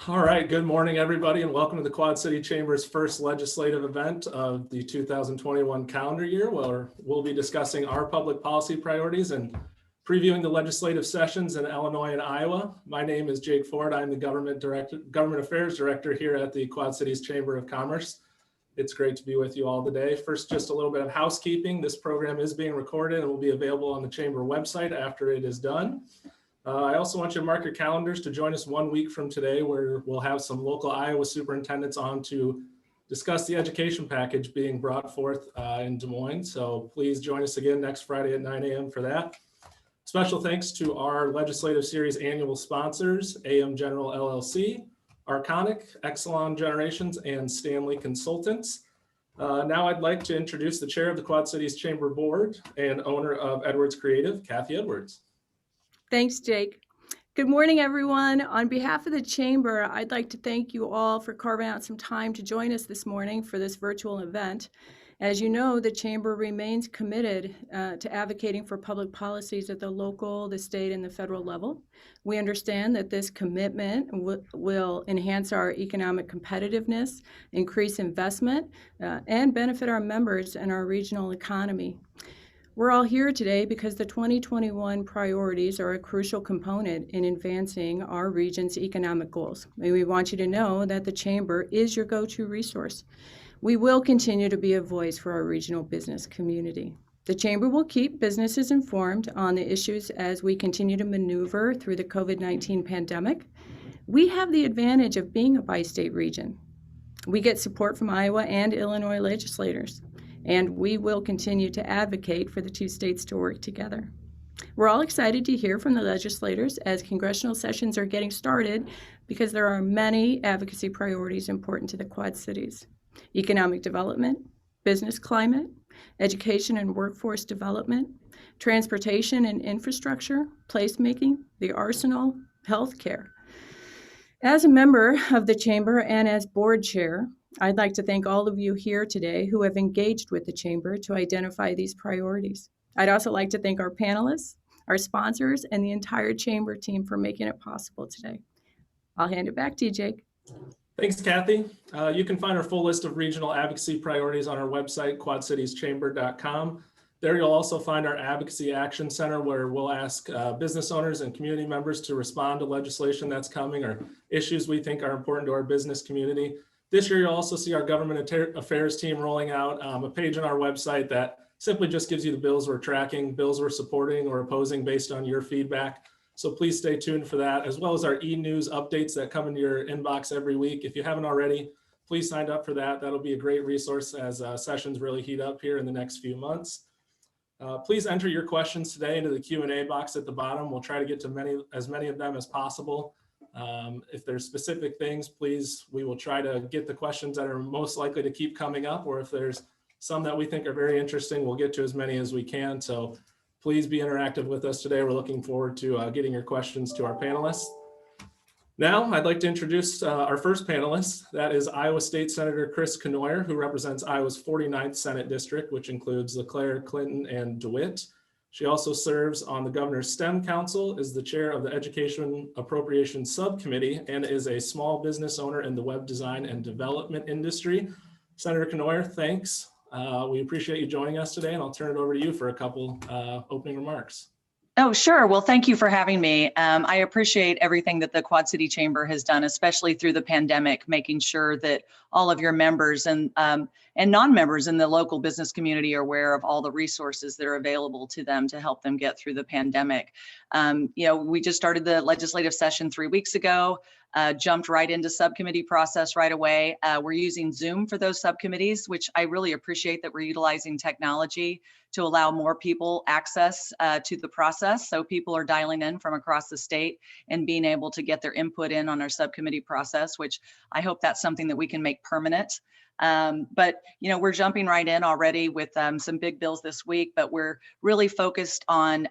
All right, good morning, everybody, and welcome to the Quad City Chamber's first legislative event of the 2021 calendar year, where we'll be discussing our public policy priorities and previewing the legislative sessions in Illinois and Iowa. My name is Jake Ford. I'm the Government Affairs Director here at the Quad Cities Chamber of Commerce. It's great to be with you all today. First, just a little bit of housekeeping. This program is being recorded and will be available on the Chamber website after it is done. I also want you to mark your calendars to join us 1 week from today, where we'll have some local Iowa superintendents on to discuss the education package being brought forth in Des Moines. So please join us again next Friday at 9 a.m. for that. Special thanks to our Legislative Series annual sponsors, AM General LLC, Arconic, Exelon Generations, and Stanley Consultants. Now I'd like to introduce the chair of the Quad Cities Chamber Board and owner of Edwards Creative, Kathy Edwards. Thanks, Jake. Good morning, everyone. On behalf of the Chamber, I'd like to thank you all for carving out some time to join us this morning for this virtual event. As you know, the Chamber remains committed to advocating for public policies at the local, the state, and the federal level. We understand that this commitment will enhance our economic competitiveness, increase investment, and benefit our members and our regional economy. We're all here today because the 2021 priorities are a crucial component in advancing our region's economic goals. And we want you to know that the Chamber is your go-to resource. We will continue to be a voice for our regional business community. The Chamber will keep businesses informed on the issues as we continue to maneuver through the COVID-19 pandemic. We have the advantage of being a bi-state region. We get support from Iowa and Illinois legislators, and we will continue to advocate for the two states to work together. We're all excited to hear from the legislators as congressional sessions are getting started, because there are many advocacy priorities important to the Quad Cities: economic development, business climate, education and workforce development, transportation and infrastructure, placemaking, the arsenal, healthcare. As a member of the Chamber and as board chair, I'd like to thank all of you here today who have engaged with the Chamber to identify these priorities. I'd also like to thank our panelists, our sponsors, and the entire Chamber team for making it possible today. I'll hand it back to you, Jake. Thanks, Kathy. You can find our full list of regional advocacy priorities on our website, quadcitieschamber.com. There you'll also find our Advocacy Action Center, where we'll ask business owners and community members to respond to legislation that's coming or issues we think are important to our business community. This year, you'll also see our government affairs team rolling out a page on our website that simply just gives you the bills we're tracking, bills we're supporting or opposing based on your feedback. So please stay tuned for that, as well as our e-news updates that come into your inbox every week. If you haven't already, please sign up for that. That'll be a great resource as sessions really heat up here in the next few months. Please enter your questions today into the Q&A box at the bottom. We'll try to get to as many of them as possible. If there's specific things, please, we will try to get the questions that are most likely to keep coming up, or if there's some that we think are very interesting, we'll get to as many as we can. So please be interactive with us today. We're looking forward to getting your questions to our panelists. Now, I'd like to introduce our first panelist. That is Iowa State Senator Chris Cournoyer, who represents Iowa's 49th Senate District, which includes LeClaire, Clinton, and DeWitt. She also serves on the Governor's STEM Council, is the chair of the Education Appropriations Subcommittee, and is a small business owner in the web design and development industry. Senator Cournoyer, thanks. We appreciate you joining us today, and I'll turn it over to you for a couple opening remarks. Oh, sure. Well, thank you for having me. I appreciate everything that the Quad City Chamber has done, especially through the pandemic, making sure that all of your members and non-members in the local business community are aware of all the resources that are available to them to help them get through the pandemic. We just started the legislative session 3 weeks ago. Jumped right into subcommittee process right away. We're using Zoom for those subcommittees, which I really appreciate that we're utilizing technology to allow more people access to the process. So people are dialing in from across the state and being able to get their input in on our subcommittee process, which I hope that's something that we can make permanent. But we're jumping right in already with some big bills this week, but we're really focused on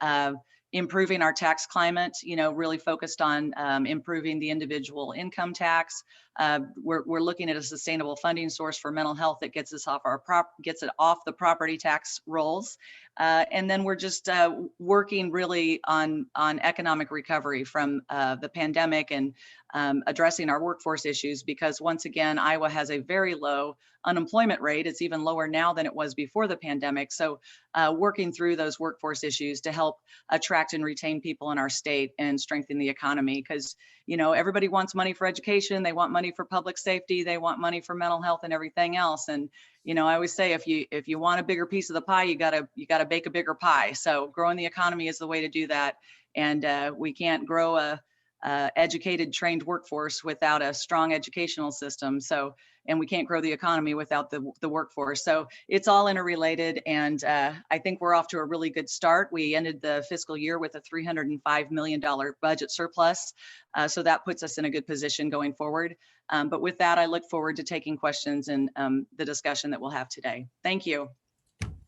improving our tax climate, really focused on improving the individual income tax. We're looking at a sustainable funding source for mental health that gets us off the property tax rolls. And then we're just working really on economic recovery from the pandemic and addressing our workforce issues, because once again, Iowa has a very low unemployment rate. It's even lower now than it was before the pandemic. So working through those workforce issues to help attract and retain people in our state and strengthen the economy, because everybody wants money for education, they want money for public safety, they want money for mental health and everything else. And I always say, if you want a bigger piece of the pie, you gotta bake a bigger pie. So growing the economy is the way to do that. And we can't grow a educated, trained workforce without a strong educational system. So, and we can't grow the economy without the workforce. So it's all interrelated. And I think we're off to a really good start. We ended the fiscal year with a $305 million budget surplus. So that puts us in a good position going forward. But with that, I look forward to taking questions and the discussion that we'll have today. Thank you.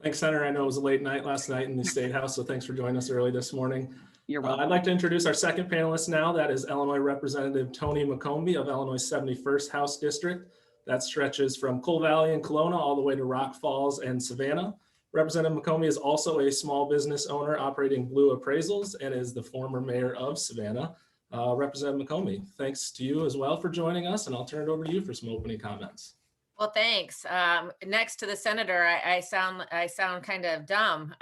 Thanks, Senator. I know it was a late night last night in the State House, so thanks for joining us early this morning. You're welcome. I'd like to introduce our second panelist now. That is Illinois Representative Tony McCombie of Illinois 71st House District. That stretches from Coal Valley and Kelowna all the way to Rock Falls and Savannah. Representative McCombie is also a small business owner operating Blue Appraisals and is the former mayor of Savannah. Representative McCombie, thanks to you as well for joining us, and I'll turn it over to you for some opening comments. Well, thanks. Next to the senator, I sound kind of dumb.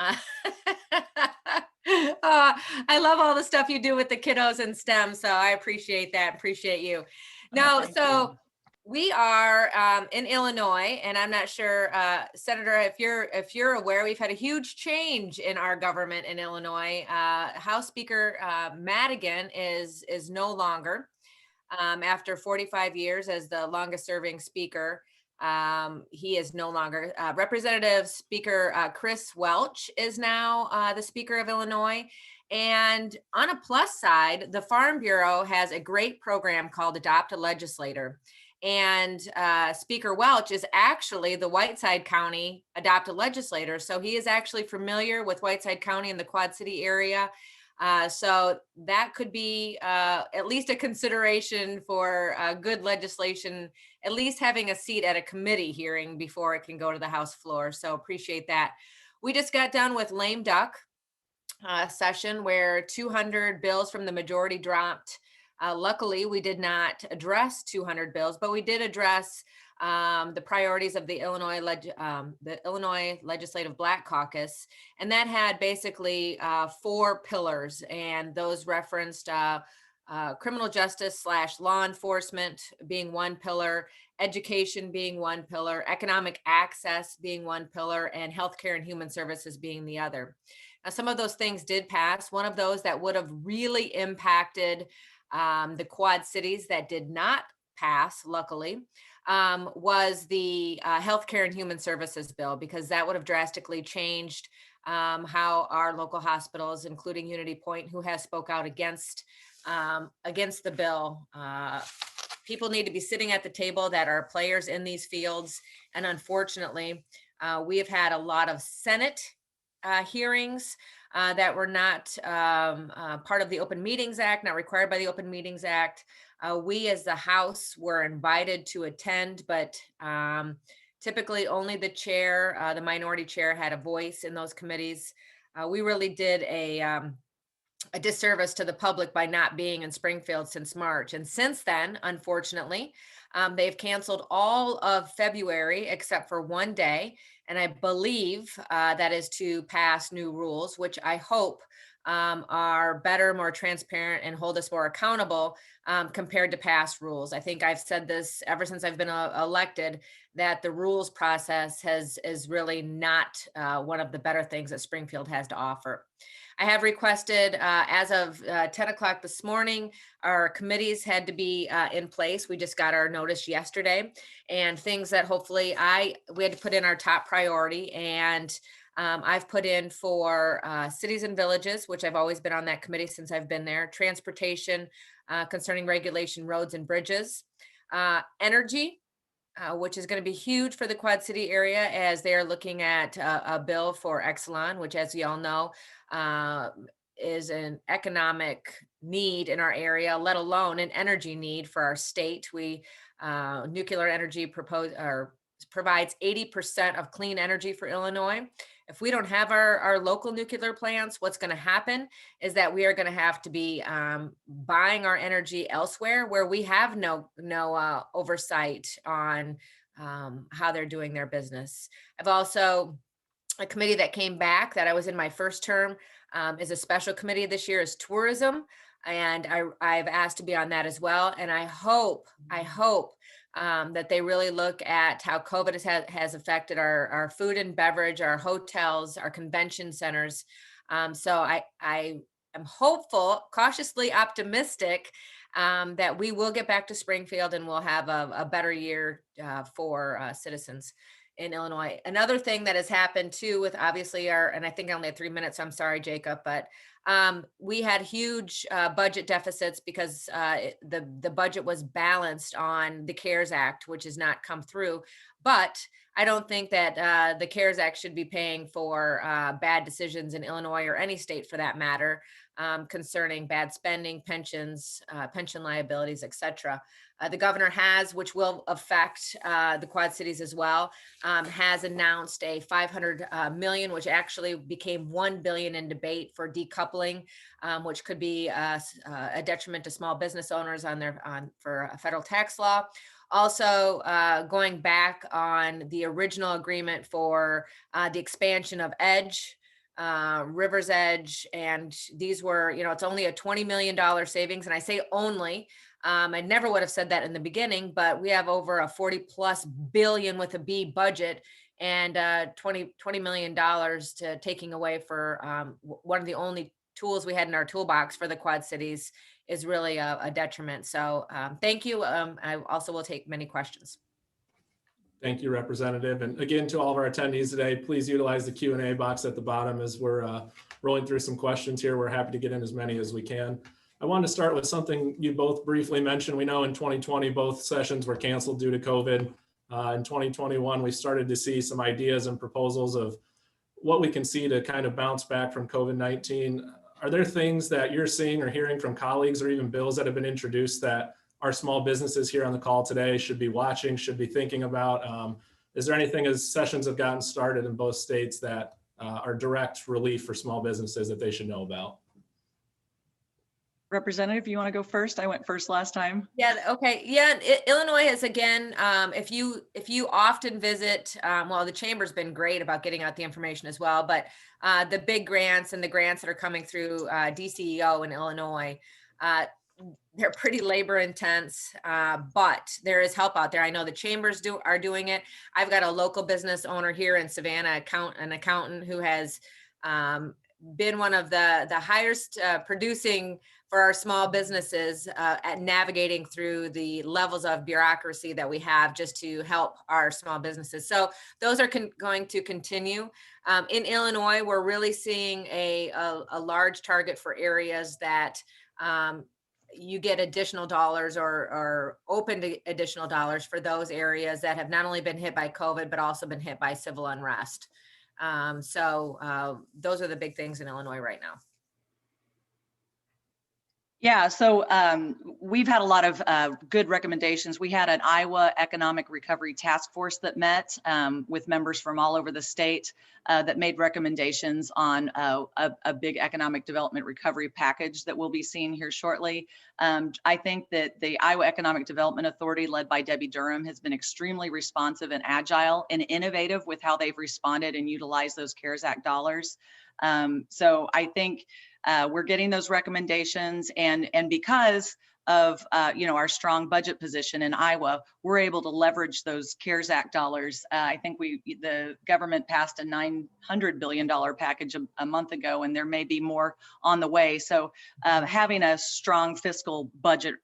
I love all the stuff you do with the kiddos in STEM, so I appreciate that. Appreciate you. No, so we are in Illinois, and I'm not sure, Senator, if you're aware, we've had a huge change in our government in Illinois. House Speaker Madigan is no longer, after 45 years as the longest serving speaker. He is no longer. Representative Speaker Chris Welch is now the Speaker of Illinois. And on a plus side, the Farm Bureau has a great program called Adopt a Legislator. And Speaker Welch is actually the Whiteside County Adopt a Legislator. So he is actually familiar with Whiteside County and the Quad City area. So that could be at least a consideration for good legislation, at least having a seat at a committee hearing before it can go to the House floor. So appreciate that. We just got done with lame duck session where 200 bills from the majority dropped. Luckily, we did not address 200 bills, but we did address the priorities of the Illinois Legislative Black Caucus, and that had basically 4 pillars, and those referenced criminal justice / law enforcement being one pillar, education being one pillar, economic access being one pillar, and healthcare and human services being the other. Now, some of those things did pass. One of those that would have really impacted the Quad Cities that did not pass, luckily, was the healthcare and human services bill, because that would have drastically changed how our local hospitals, including Unity Point, who has spoke out against the bill. People need to be sitting at the table that are players in these fields. And unfortunately, we have had a lot of Senate hearings that were not part of the Open Meetings Act, not required by the Open Meetings Act. We as the House were invited to attend, but typically only the chair, the minority chair, had a voice in those committees. We really did a disservice to the public by not being in Springfield since March. And since then, unfortunately, they've canceled all of February except for one day. And I believe that is to pass new rules, which I hope are better, more transparent, and hold us more accountable compared to past rules. I think I've said this ever since I've been elected, that the rules process is really not one of the better things that Springfield has to offer. I have requested, as of 10 o'clock this morning, our committees had to be in place. We just got our notice yesterday, and things that hopefully we had to put in our top priority. And I've put in for cities and villages, which I've always been on that committee since I've been there, transportation concerning regulation, roads and bridges, energy, which is going to be huge for the Quad City area as they're looking at a bill for Exelon, which, as you all know, is an economic need in our area, let alone an energy need for our state. Nuclear energy provides 80% of clean energy for Illinois. If we don't have our local nuclear plants, what's going to happen is that we are going to have to be buying our energy elsewhere where we have no oversight on how they're doing their business. I've also, a committee that came back that I was in my first term is a special committee this year is tourism. And I've asked to be on that as well. And I hope that they really look at how COVID has affected our food and beverage, our hotels, our convention centers. So I am hopeful, cautiously optimistic that we will get back to Springfield and we'll have a better year for citizens in Illinois. Another thing that has happened too with obviously and I think I only had 3 minutes, I'm sorry, Jacob, but we had huge budget deficits because the budget was balanced on the CARES Act, which has not come through. But I don't think that the CARES Act should be paying for bad decisions in Illinois or any state for that matter, concerning bad spending, pensions, pension liabilities, et cetera. The governor has, which will affect the Quad Cities as well, has announced a $500 million, which actually became $1 billion in debate for decoupling, which could be a detriment to small business owners for a federal tax law. Also, going back on the original agreement for the expansion of EDGE, River's Edge, and these were, it's only a $20 million savings, and I say only. I never would have said that in the beginning, but we have over a 40+ billion with a B budget and $20 million to taking away for one of the only tools we had in our toolbox for the Quad Cities is really a detriment. So thank you. I also will take many questions. Thank you, Representative. And again, to all of our attendees today, please utilize the Q&A box at the bottom as we're rolling through some questions here. We're happy to get in as many as we can. I wanted to start with something you both briefly mentioned. We know in 2020, both sessions were canceled due to COVID. In 2021, we started to see some ideas and proposals of what we can see to kind of bounce back from COVID-19. Are there things that you're seeing or hearing from colleagues or even bills that have been introduced that our small businesses here on the call today should be watching, should be thinking about? Is there anything as sessions have gotten started in both states that are direct relief for small businesses that they should know about? Representative, you want to go first? I went first last time. Yeah. Okay. Yeah. Illinois is, again, if you often visit, well, the chamber's been great about getting out the information as well, but the big grants and the grants that are coming through DCEO in Illinois, they're pretty labor intense, but there is help out there. I know the chambers are doing it. I've got a local business owner here in Savannah, an accountant who has been one of the highest producing for our small businesses at navigating through the levels of bureaucracy that we have just to help our small businesses. So those are going to continue. In Illinois, we're really seeing a large target for areas that you get additional dollars or open to additional dollars for those areas that have not only been hit by COVID, but also been hit by civil unrest. So those are the big things in Illinois right now. Yeah, so we've had a lot of good recommendations. We had an Iowa Economic Recovery Task Force that met with members from all over the state that made recommendations on a big economic development recovery package that we'll be seeing here shortly. I think that the Iowa Economic Development Authority, led by Debbie Durham, has been extremely responsive and agile and innovative with how they've responded and utilized those CARES Act dollars. So I think we're getting those recommendations, and because of our strong budget position in Iowa, we're able to leverage those CARES Act dollars. I think the government passed a $900 billion package a month ago, and there may be more on the way. So having a strong fiscal budget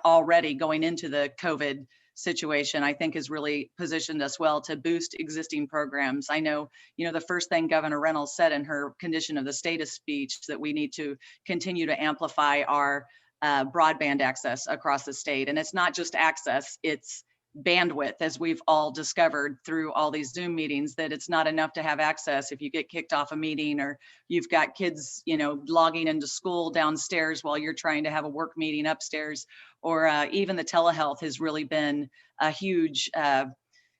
already going into the COVID situation, I think, has really positioned us well to boost existing programs. I know, the first thing Governor Reynolds said in her condition of the state speech, that we need to continue to amplify our broadband access across the state. And it's not just access, it's bandwidth, as we've all discovered through all these Zoom meetings, that it's not enough to have access if you get kicked off a meeting or you've got kids, logging into school downstairs while you're trying to have a work meeting upstairs, or even the telehealth has really been a huge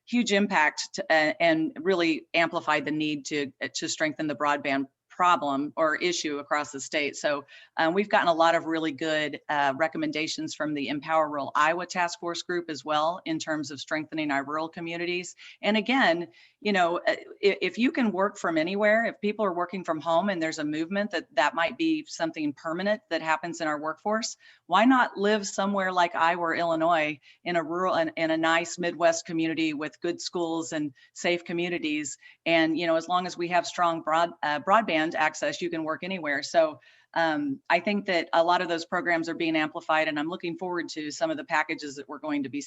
huge impact and really amplified the need to strengthen the broadband problem or issue across the state. So we've gotten a lot of really good recommendations from the Empower Rural Iowa Task Force group as well in terms of strengthening our rural communities. And again, you know, if you can work from anywhere, if people are working from home and there's a movement that might be something permanent that happens in our workforce, why not live somewhere like Iowa or Illinois in a rural and in a nice Midwest community with good schools and safe communities? And, you know, as long as we have strong broadband access, you can work anywhere. So I think that a lot of those programs are being amplified, and I'm looking forward to some of the packages that we're going to be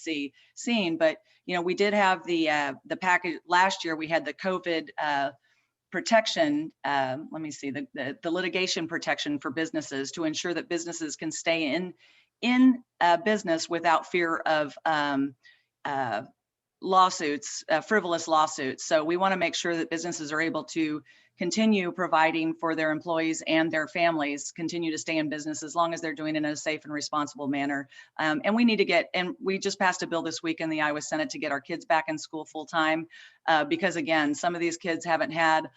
seeing. But, you know, we did have the package last year. We had the COVID protection, let me see, the litigation protection for businesses to ensure that businesses can stay in business without fear of lawsuits, frivolous lawsuits. So we want to make sure that businesses are able to continue providing for their employees and their families, continue to stay in business as long as they're doing it in a safe and responsible manner. And we need to get, and we just passed a bill this week in the Iowa Senate to get our kids back in school full time, because again, some of these kids haven't had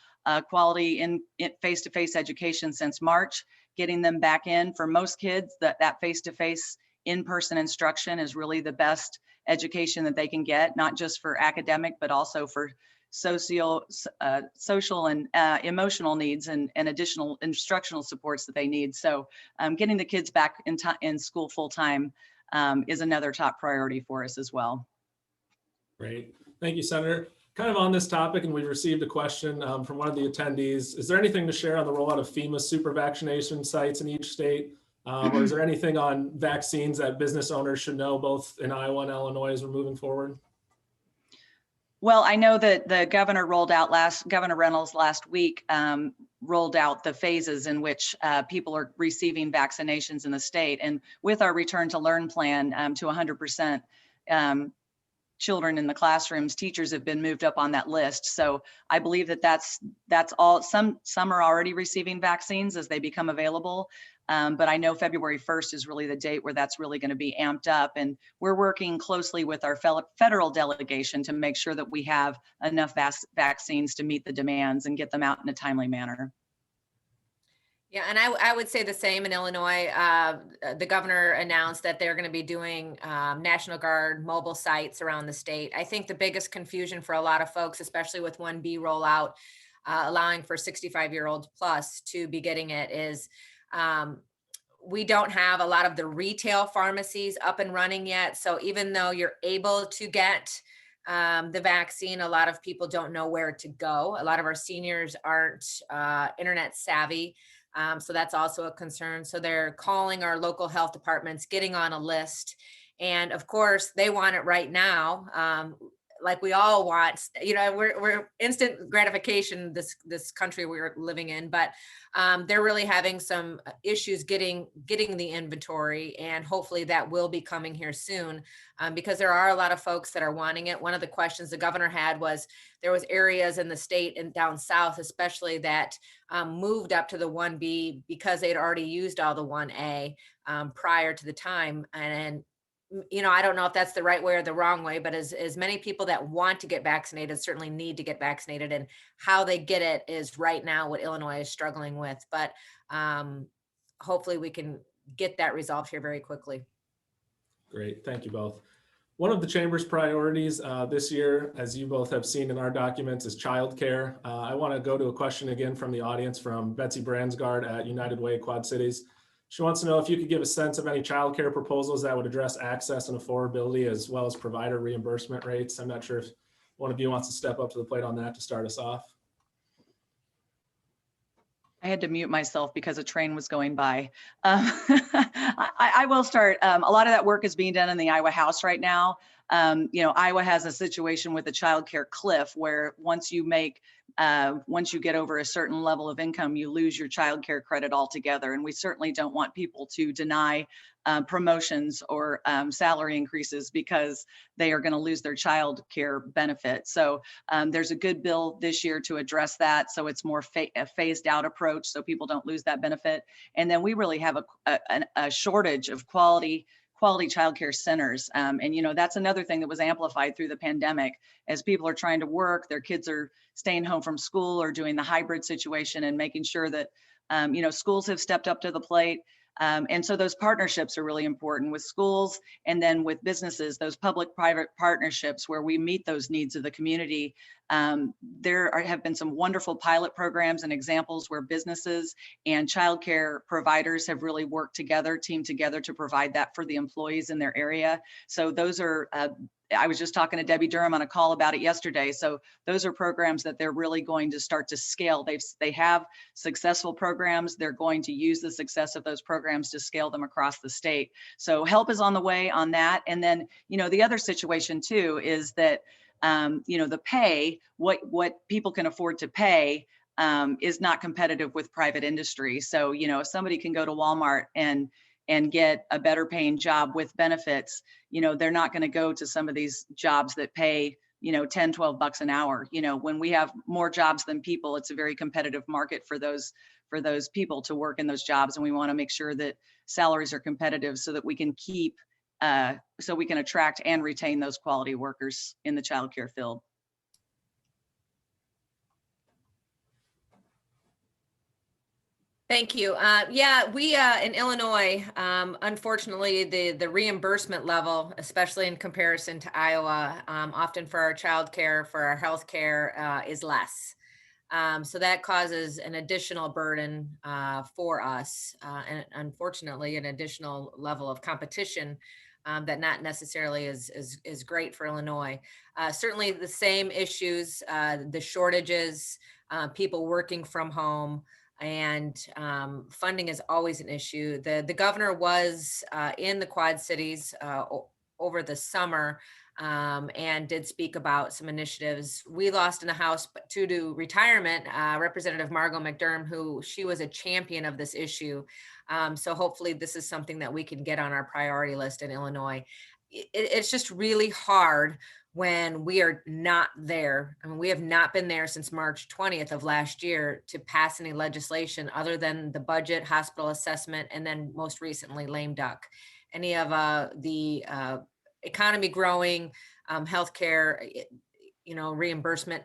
quality in face-to-face education since March. Getting them back in, for most kids, that face-to-face in-person instruction is really the best education that they can get, not just for academic, but also for social and emotional needs and additional instructional supports that they need. So getting the kids back in school full time is another top priority for us as well. Great. Thank you, Senator. Kind of on this topic, and we've received a question from one of the attendees. Is there anything to share on the rollout of FEMA super vaccination sites in each state? Or is there anything on vaccines that business owners should know both in Iowa and Illinois as we're moving forward? Well, I know that the governor Governor Reynolds last week rolled out the phases in which people are receiving vaccinations in the state. And with our return to learn plan to 100% children in the classrooms, teachers have been moved up on that list. So I believe that that's all. Some are already receiving vaccines as they become available. But I know February 1st is really the date where that's really going to be amped up. And we're working closely with our federal delegation to make sure that we have enough vaccines to meet the demands and get them out in a timely manner. Yeah, and I would say the same in Illinois. The governor announced that they're going to be doing National Guard mobile sites around the state. I think the biggest confusion for a lot of folks, especially with 1B rollout, allowing for 65-year-olds plus to be getting it, is we don't have a lot of the retail pharmacies up and running yet. So even though you're able to get the vaccine, a lot of people don't know where to go. A lot of our seniors aren't internet savvy. So that's also a concern. So they're calling our local health departments, getting on a list. And of course, they want it right now. Like we all want, you know, we're instant gratification, this country we're living in, but they're really having some issues getting the inventory, and hopefully that will be coming here soon, because there are a lot of folks that are wanting it. One of the questions the governor had was there was areas in the state and down south, especially, that moved up to the 1B because they'd already used all the 1A prior to the time. And you know, I don't know if that's the right way or the wrong way, but as many people that want to get vaccinated certainly need to get vaccinated, and how they get it is right now what Illinois is struggling with. But hopefully we can get that resolved here very quickly. Great, thank you both. One of the Chamber's priorities this year, as you both have seen in our documents, is childcare. I want to go to a question again from the audience from Betsy Bransgard at United Way Quad Cities. She wants to know if you could give a sense of any childcare proposals that would address access and affordability, as well as provider reimbursement rates. I'm not sure if one of you wants to step up to the plate on that to start us off. I had to mute myself because a train was going by. I will start. A lot of that work is being done in the Iowa House right now. You know, Iowa has a situation with a child care cliff where once you get over a certain level of income, you lose your child care credit altogether. And we certainly don't want people to deny promotions or salary increases because they are going to lose their child care benefit. So there's a good bill this year to address that. So it's more a phased out approach so people don't lose that benefit. And then we really have a shortage of quality quality childcare centers. And, you know, that's another thing that was amplified through the pandemic as people are trying to work, their kids are staying home from school or doing the hybrid situation and making sure that, you know, schools have stepped up to the plate. And so those partnerships are really important with schools and then with businesses, those public-private partnerships where we meet those needs of the community. Have been some wonderful pilot programs and examples where businesses and childcare providers have really worked together, teamed together to provide that for the employees in their area. So those are, I was just talking to Debbie Durham on a call about it yesterday. So those are programs that they're really going to start to scale. They have successful programs. They're going to use the success of those programs to scale them across the state. So help is on the way on that. And then, you know, the other situation too is that, you know, the pay, what people can afford to pay is not competitive with private industry. So, you know, if somebody can go to Walmart and get a better paying job with benefits, you know, they're not going to go to some of these jobs that pay, you know, 10, 12 bucks an hour. You know, when we have more jobs than people, it's a very competitive market for those people to work in those jobs. And we want to make sure that salaries are competitive so that we can keep, so we can attract and retain those quality workers in the childcare field. Thank you. Yeah, we in Illinois, unfortunately, the reimbursement level, especially in comparison to Iowa, often for our childcare, for our healthcare, is less. So that causes an additional burden for us, and unfortunately, an additional level of competition that not necessarily is great for Illinois. Certainly, the same issues, the shortages, people working from home. And funding is always an issue. The governor was in the Quad Cities over the summer and did speak about some initiatives. We lost in the House due to retirement, Representative Margot McDermott, who she was a champion of this issue. So hopefully this is something that we can get on our priority list in Illinois. It's just really hard when we are not there. I mean, we have not been there since March 20th of last year to pass any legislation other than the budget, hospital assessment, and then most recently lame duck. Any of the economy growing, healthcare, you know, reimbursement,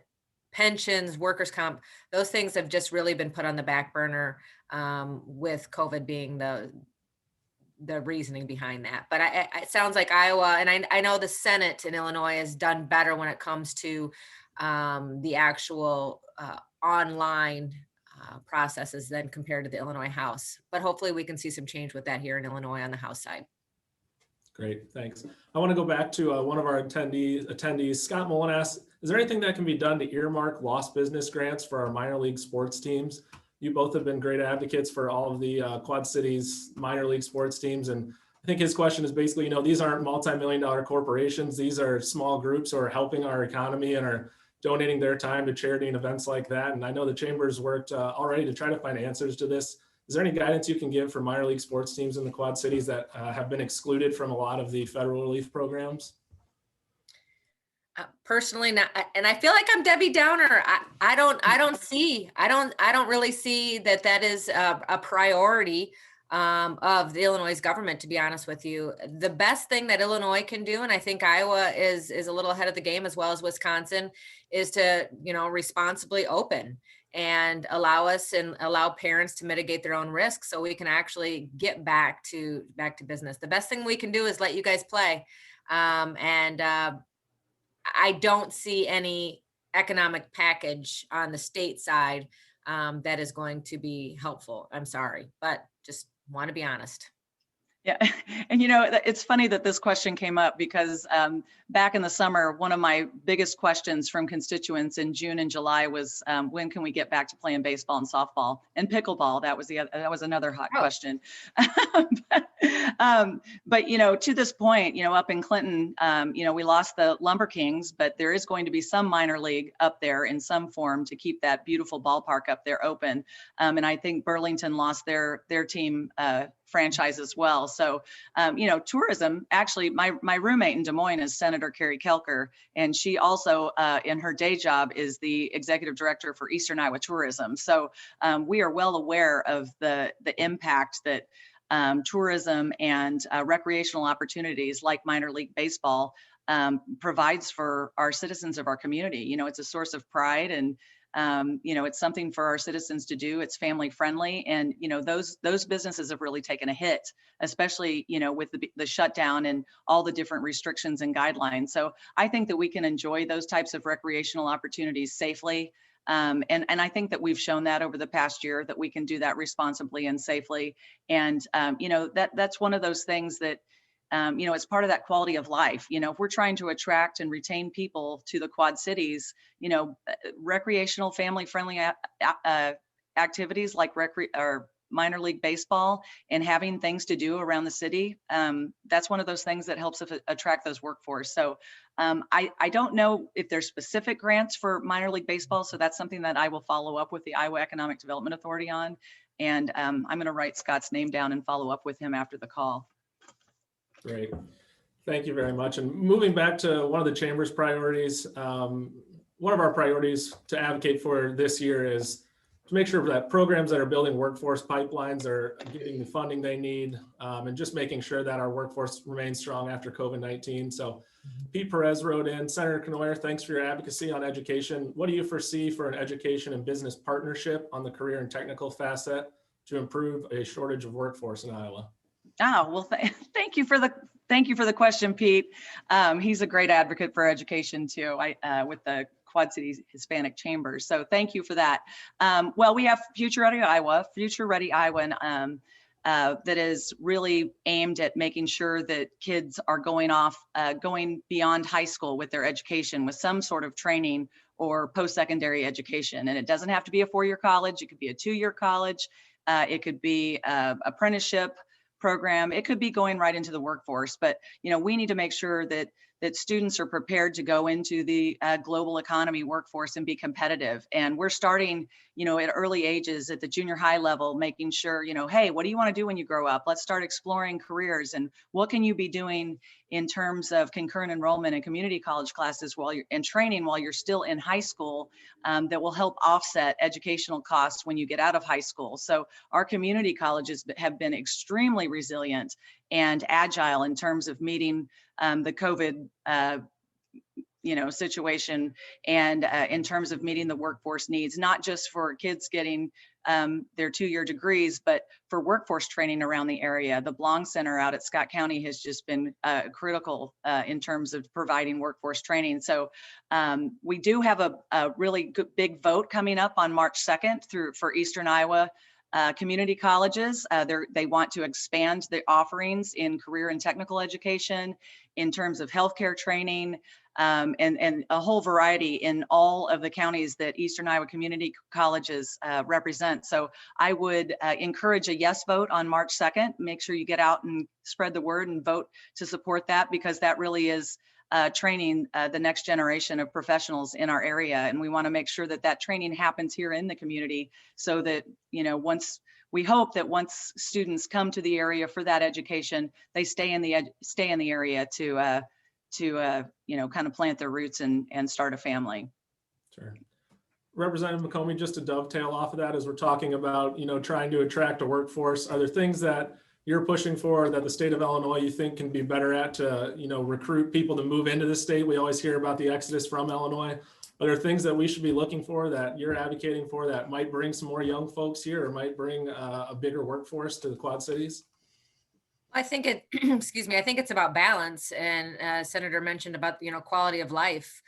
pensions, workers' comp, those things have just really been put on the back burner with COVID being the reasoning behind that. But it sounds like Iowa, and I know the Senate in Illinois has done better when it comes to the actual online processes than compared to the Illinois House. But hopefully we can see some change with that here in Illinois on the House side. Great, thanks. I want to go back to one of our attendees. Scott Mullen asked, is there anything that can be done to earmark lost business grants for our minor league sports teams? You both have been great advocates for all of the Quad Cities minor league sports teams. And I think his question is basically, you know, these aren't multi-million-dollar corporations. These are small groups who are helping our economy and are donating their time to charity and events like that. And I know the Chamber's worked already to try to find answers to this. Is there any guidance you can give for minor league sports teams in the Quad Cities that have been excluded from a lot of the federal relief programs? Personally, not, and I feel like I'm Debbie Downer. I don't really see that is a priority of the Illinois government, to be honest with you. The best thing that Illinois can do, and I think Iowa is a little ahead of the game as well as Wisconsin, is to, you know, responsibly open and allow parents to mitigate their own risks so we can actually get back to business. The best thing we can do is let you guys play. I don't see any economic package on the state side that is going to be helpful. I'm sorry, but just want to be honest. Yeah, and you know, it's funny that this question came up because back in the summer, one of my biggest questions from constituents in June and July was when can we get back to playing baseball and softball and pickleball? That was another hot question. But you know, to this point, you know, up in Clinton, you know, we lost the Lumber Kings, but there is going to be some minor league up there in some form to keep that beautiful ballpark up there open. And I think Burlington lost their team franchise as well. So, you know, tourism, actually, my roommate in Des Moines is Senator Carrie Kelker, and she also, in her day job, is the executive director for Eastern Iowa Tourism. So we are well aware of the impact that tourism and recreational opportunities like minor league baseball provides for our citizens of our community. You know, it's a source of pride, and you know, it's something for our citizens to do. It's family friendly, and you know, those businesses have really taken a hit, especially, you know, with the shutdown and all the different restrictions and guidelines. So I think that we can enjoy those types of recreational opportunities safely. And I think that we've shown that over the past year that we can do that responsibly and safely. And you know, that's one of those things that you know, it's part of that quality of life. You know, if we're trying to attract and retain people to the Quad Cities, you know, recreational, family-friendly activities like or minor league baseball and having things to do around the city, that's one of those things that helps attract those workforce. So I don't know if there's specific grants for minor league baseball, so that's something that I will follow up with the Iowa Economic Development Authority on. And I'm going to write Scott's name down and follow up with him after the call. Great. Thank you very much. And moving back to one of the Chamber's priorities, one of our priorities to advocate for this year is to make sure that programs that are building workforce pipelines are getting the funding they need, and just making sure that our workforce remains strong after COVID-19. So Pete Perez wrote in, Senator Knoyer, thanks for your advocacy on education. What do you foresee for an education and business partnership on the career and technical facet to improve a shortage of workforce in Iowa? Oh, well, thank you for the question, Pete. He's a great advocate for education too, with the Quad Cities Hispanic Chambers. So thank you for that. Well, we have Future Ready Iowa, that is really aimed at making sure that kids are going beyond high school with their education with some sort of training or post-secondary education. And it doesn't have to be a 4-year college. It could be a 2-year college. It could be apprenticeship program. It could be going right into the workforce, but you know, we need to make sure that students are prepared to go into the global economy workforce and be competitive. And we're starting, you know, at early ages at the junior high level, making sure, you know, hey, what do you want to do when you grow up? Let's start exploring careers, and what can you be doing in terms of concurrent enrollment and community college classes and training while you're still in high school, that will help offset educational costs when you get out of high school. So our community colleges have been extremely resilient and agile in terms of meeting the COVID you know, situation, and in terms of meeting the workforce needs, not just for kids getting their 2-year degrees, but for workforce training around the area. The Blong Center out at Scott County has just been critical in terms of providing workforce training. So we do have a really good big vote coming up on March 2nd for Eastern Iowa community colleges. They want to expand the offerings in career and technical education, in terms of healthcare training, and a whole variety in all of the counties that Eastern Iowa community colleges represent. So I would encourage a yes vote on March 2nd. Make sure you get out and spread the word and vote to support that, because that really is training the next generation of professionals in our area. And we want to make sure that that training happens here in the community, so that, you know, we hope that once students come to the area for that education, they stay in the area to you know, kind of plant their roots and start a family. Sure. Representative McComey, just to dovetail off of that, as we're talking about, you know, trying to attract a workforce, are there things that you're pushing for that the state of Illinois you think can be better at to, you know, recruit people to move into the state? We always hear about the exodus from Illinois. Are there things that we should be looking for that you're advocating for that might bring some more young folks here, or might bring a bigger workforce to the Quad Cities? I think excuse me, I think it's about balance. And Senator mentioned about, you know, quality of life.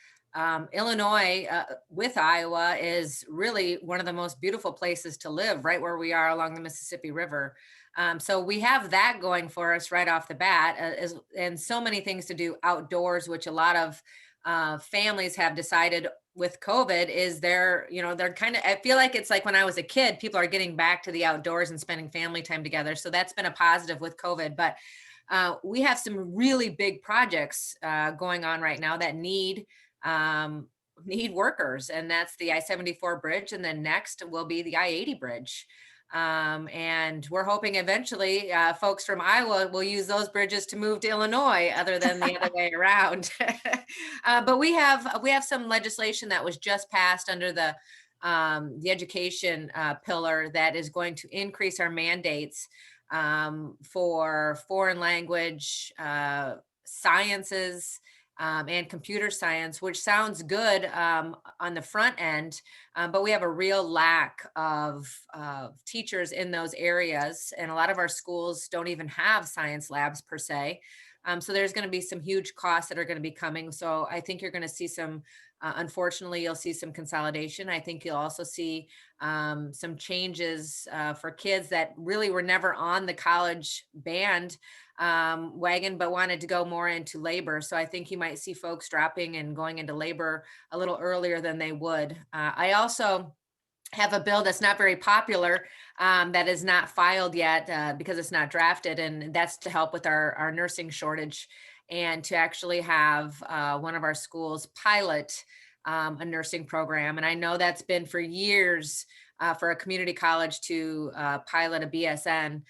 Illinois with Iowa is really one of the most beautiful places to live, right where we are along the Mississippi River. So we have that going for us right off the bat, and so many things to do outdoors, which a lot of families have decided with COVID is they're kind of, I feel like it's like when I was a kid, people are getting back to the outdoors and spending family time together. So that's been a positive with COVID, but we have some really big projects going on right now that need workers, and that's the I-74 bridge. And then next will be the I-80 bridge. And we're hoping eventually folks from Iowa will use those bridges to move to Illinois, other than the other way around. But we have some legislation that was just passed under the education pillar that is going to increase our mandates for foreign language, sciences, and computer science, which sounds good on the front end, but we have a real lack of teachers in those areas. And a lot of our schools don't even have science labs per se. So there's going to be some huge costs that are going to be coming. So I think you're going to see some, unfortunately, you'll see some consolidation. I think you'll also see some changes for kids that really were never on the college band wagon, but wanted to go more into labor. So I think you might see folks dropping and going into labor a little earlier than they would. I also have a bill that's not very popular that is not filed yet because it's not drafted, and that's to help with our nursing shortage and to actually have one of our schools pilot a nursing program. And I know that's been for years for a community college to pilot a BSN.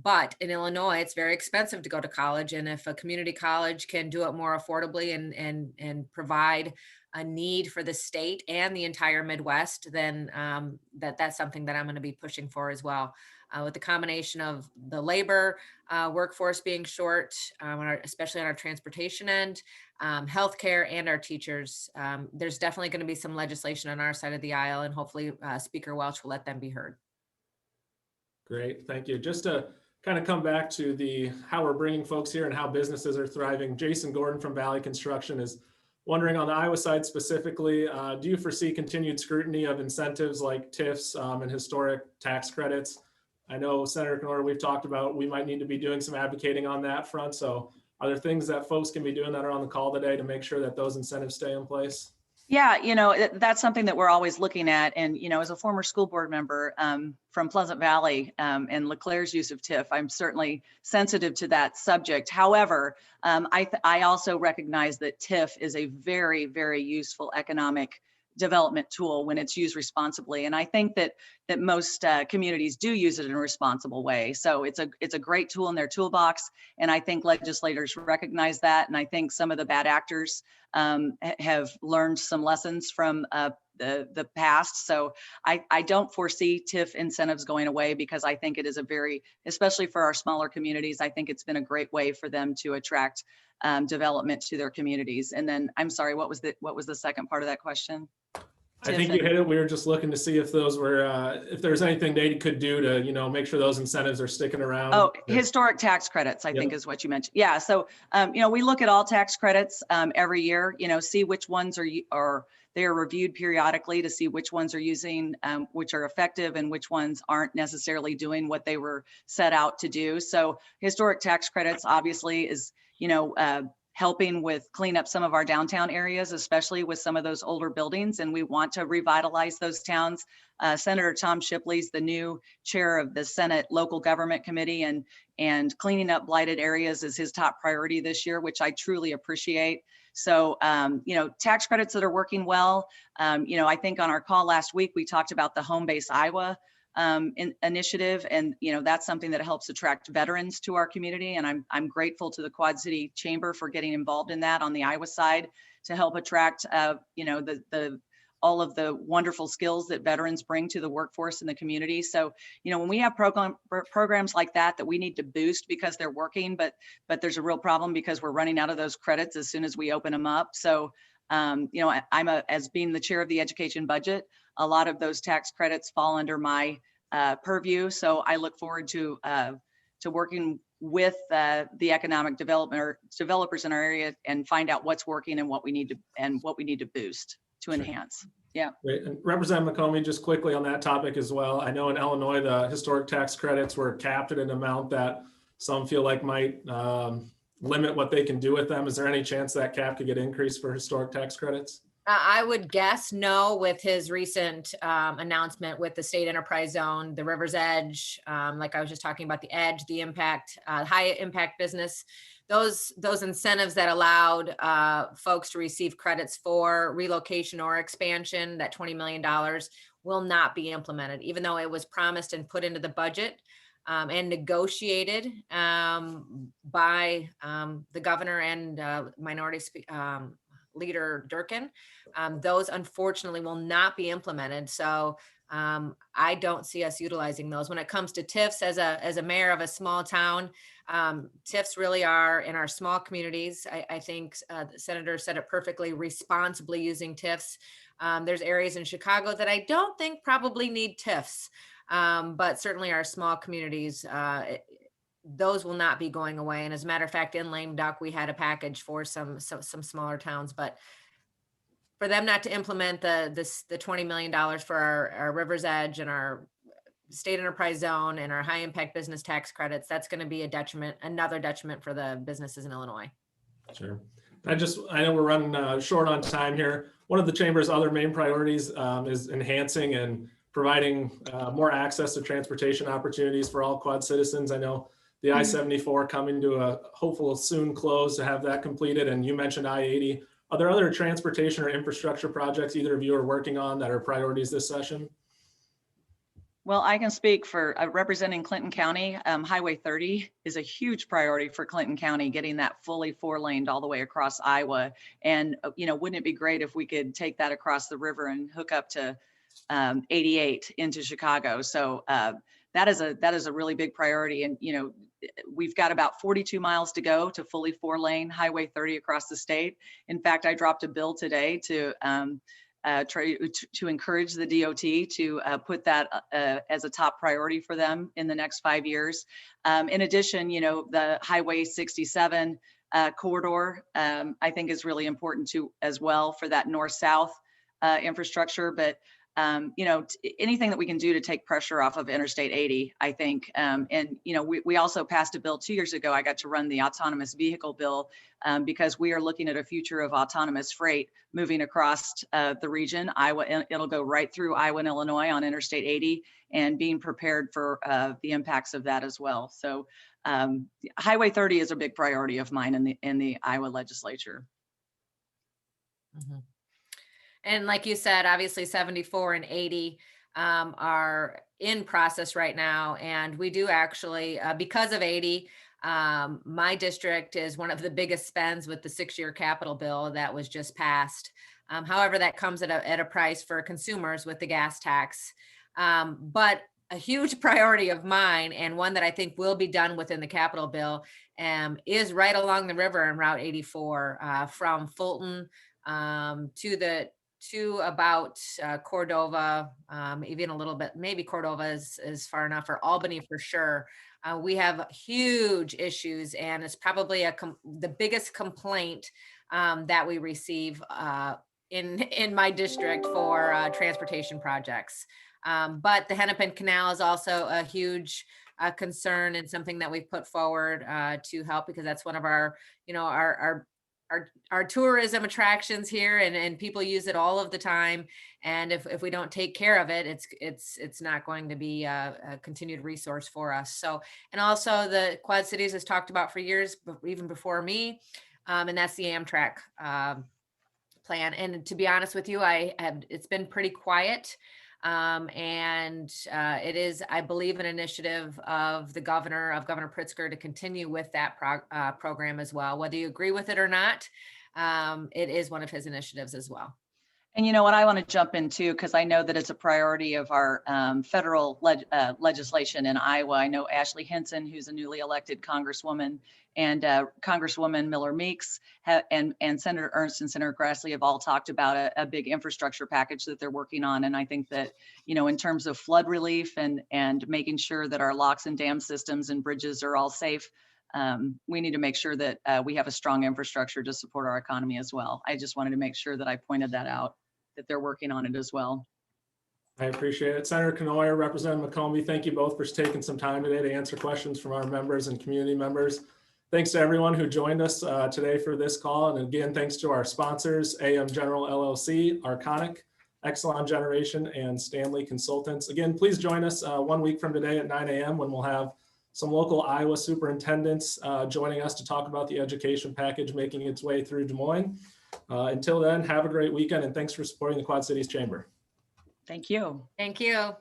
But in Illinois, it's very expensive to go to college. And if a community college can do it more affordably and provide a need for the state and the entire Midwest, then that's something that I'm going to be pushing for as well. With the combination of the labor workforce being short, especially on our transportation end, healthcare, and our teachers, there's definitely going to be some legislation on our side of the aisle, and hopefully Speaker Welch will let them be heard. Great, thank you. Just to kind of come back to how we're bringing folks here and how businesses are thriving, Jason Gordon from Valley Construction is wondering on the Iowa side specifically, do you foresee continued scrutiny of incentives like TIFs and historic tax credits? I know Senator Knorr, we've talked about, we might need to be doing some advocating on that front. So are there things that folks can be doing that are on the call today to make sure that those incentives stay in place? Yeah, that's something that we're always looking at. And, as a former school board member from Pleasant Valley and Leclerc's use of TIF, I'm certainly sensitive to that subject. However, I also recognize that TIF is a very, very useful economic development tool when it's used responsibly. And I think that most communities do use it in a responsible way. So it's a great tool in their toolbox. And I think legislators recognize that. And I think some of the bad actors have learned some lessons from the past. So I don't foresee TIF incentives going away, because I think it is especially for our smaller communities, I think it's been a great way for them to attract development to their communities. And then, I'm sorry, what was the second part of that question? I think you hit it. We were just looking to see if those were, if there's anything they could do to, make sure those incentives are sticking around. Oh, historic tax credits, I think is what you mentioned. Yeah. So, we look at all tax credits every year, see which ones they are reviewed periodically to see which ones are using, which are effective, and which ones aren't necessarily doing what they were set out to do. So historic tax credits obviously is, helping with clean up some of our downtown areas, especially with some of those older buildings. And we want to revitalize those towns. Senator Tom Shipley's the new chair of the Senate Local Government Committee, and cleaning up blighted areas is his top priority this year, which I truly appreciate. So, tax credits that are working well. I think on our call last week, we talked about the Home Base Iowa initiative, and that's something that helps attract veterans to our community. And I'm grateful to the Quad City Chamber for getting involved in that on the Iowa side to help attract all of the wonderful skills that veterans bring to the workforce in the community. So when we have programs like that we need to boost because they're working, but there's a real problem because we're running out of those credits as soon as we open them up. So as being the chair of the education budget, a lot of those tax credits fall under my purview. So I look forward to working with the economic developers in our area and find out what's working and what we need to boost to enhance. Yeah. Great. And Representative McComey, just quickly on that topic as well. I know in Illinois, the historic tax credits were capped at an amount that some feel like might limit what they can do with them. Is there any chance that cap could get increased for historic tax credits? I would guess no, with his recent announcement with the state enterprise zone, the River's Edge, like I was just talking about, the Edge, the impact, high impact business, those incentives that allowed folks to receive credits for relocation or expansion, that $20 million will not be implemented, even though it was promised and put into the budget and negotiated by the governor and minority leader Durkin. Those unfortunately will not be implemented. So I don't see us utilizing those. When it comes to TIFs, as a mayor of a small town, TIFs really are in our small communities. I think the senator said it perfectly, responsibly using TIFs. There's areas in Chicago that I don't think probably need TIFs, but certainly our small communities, those will not be going away. And as a matter of fact, in Lame Duck, we had a package for some smaller towns, but for them not to implement the $20 million for our River's Edge and our state enterprise zone and our high impact business tax credits, that's going to be a detriment, another detriment for the businesses in Illinois. Sure. I know we're running short on time here. One of the Chamber's other main priorities is enhancing and providing more access to transportation opportunities for all Quad citizens. I know the I-74 coming to a hopeful soon close to have that completed. And you mentioned I-80. Are there other transportation or infrastructure projects either of you are working on that are priorities this session? Well, I can speak for representing Clinton County. Highway 30 is a huge priority for Clinton County, getting that fully 4-laned all the way across Iowa. And, wouldn't it be great if we could take that across the river and hook up to 88 into Chicago? So that is a really big priority. And, we've got about 42 miles to go to fully 4-lane Highway 30 across the state. In fact, I dropped a bill today to try to encourage the DOT to put that as a top priority for them in the next 5 years. In addition, the Highway 67 corridor, I think is really important too as well for that north-south infrastructure. But anything that we can do to take pressure off of Interstate 80, I think. We also passed a bill 2 years ago. I got to run the autonomous vehicle bill because we are looking at a future of autonomous freight moving across the region. Iowa, it'll go right through Iowa and Illinois on Interstate 80, and being prepared for the impacts of that as well. So Highway 30 is a big priority of mine in the Iowa legislature. Mm-hmm. And like you said, obviously 74 and 80 are in process right now. And we do actually, because of 80, my district is one of the biggest spends with the 6-year capital bill that was just passed. However, that comes at a price for consumers with the gas tax. But a huge priority of mine, and one that I think will be done within the capital bill, is right along the river in Route 84 from Fulton to about Cordova, even a little bit, maybe Cordova is far enough, or Albany for sure. We have huge issues, and it's probably the biggest complaint that we receive in my district for transportation projects. But the Hennepin Canal is also a huge concern, and something that we've put forward to help, because that's one of our tourism attractions here, and people use it all of the time. And if we don't take care of it, it's not going to be a continued resource for us. So, and also the Quad Cities has talked about for years, even before me, and that's the Amtrak plan. And to be honest with you, it's been pretty quiet. It is, I believe, an initiative of Governor Pritzker to continue with that program as well. Whether you agree with it or not, it is one of his initiatives as well. And what I want to jump into, because I know that it's a priority of our federal legislation in Iowa. I know Ashley Hinson, who's a newly elected Congresswoman, and Congresswoman Miller Meeks and Senator Ernst and Senator Grassley have all talked about a big infrastructure package that they're working on. And I think that, in terms of flood relief and making sure that our locks and dam systems and bridges are all safe, we need to make sure that we have a strong infrastructure to support our economy as well. I just wanted to make sure that I pointed that out, that they're working on it as well. I appreciate it. Senator Kenoyer, Representative McCombie, thank you both for taking some time today to answer questions from our members and community members. Thanks to everyone who joined us today for this call. And again, thanks to our sponsors, AM General LLC, Arconic, Exelon Generation, and Stanley Consultants. Again, please join us 1 week from today at 9 a.m. when we'll have some local Iowa superintendents joining us to talk about the education package making its way through Des Moines. Until then, have a great weekend, and thanks for supporting the Quad Cities Chamber. Thank you. Thank you.